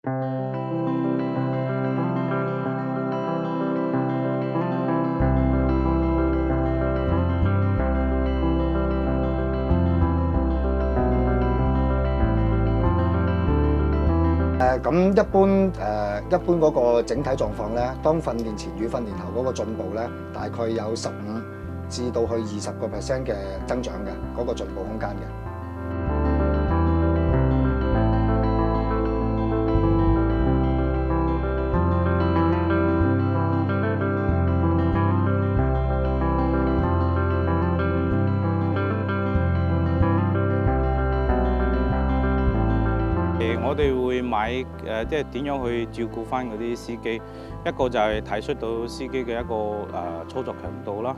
咁一般嗰個整體狀況咧，當訓練前與訓練後嗰個進步咧，大概有15至到去20% 嘅增長嘅嗰個進步空間嘅。我哋會買即係點樣去照顧翻嗰啲司機。一個就係睇出到司機嘅一個操作強度啦。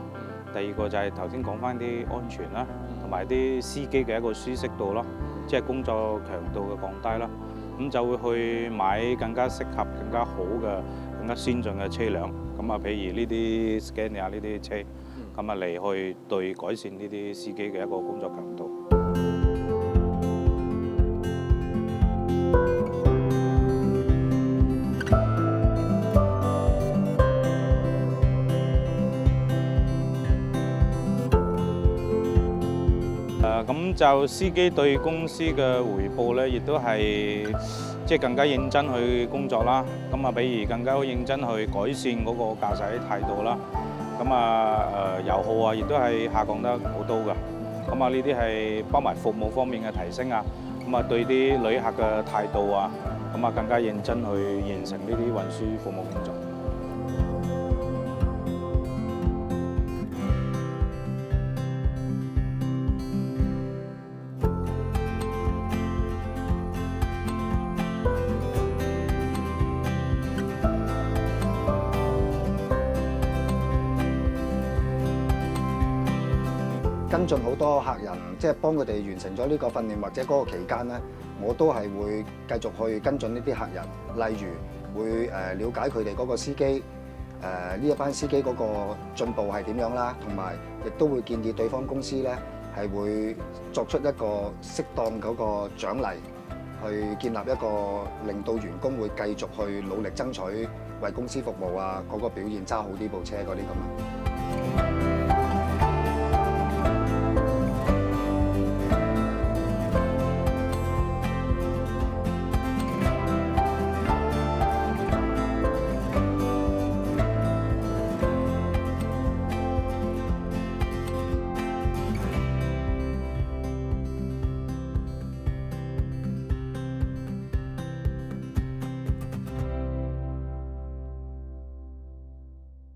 第二個就係頭先講翻啲安全啦，同埋啲司機嘅一個舒適度啦，即係工作強度嘅降低啦。咁就會去買更加適合、更加好嘅、更加先進嘅車輛。咁啊，譬如呢啲 Scania 呢啲車，咁啊嚟去對改善呢啲司機嘅一個工作強度。咁就司機對公司嘅回報咧，亦都係即係更加認真去工作啦。咁啊，比如更加認真去改善嗰個駕駛態度啦。咁啊，油耗啊，亦都係下降得好多㗎。咁啊，呢啲係包埋服務方面嘅提升啊。咁啊，對啲旅客嘅態度啊，咁啊更加認真去完成呢啲運輸服務工作。跟進好多客人，即係幫佢哋完成咗呢個訓練或者嗰個期間咧，我都係會繼續去跟進呢啲客人，例如會了解佢哋嗰個司機呢一班司機嗰個進步係點樣啦，同埋亦都會建議對方公司咧係會作出一個適當嗰個獎勵，去建立一個令到員工會繼續去努力爭取為公司服務啊，嗰個表現揸好呢部車嗰啲咁啊。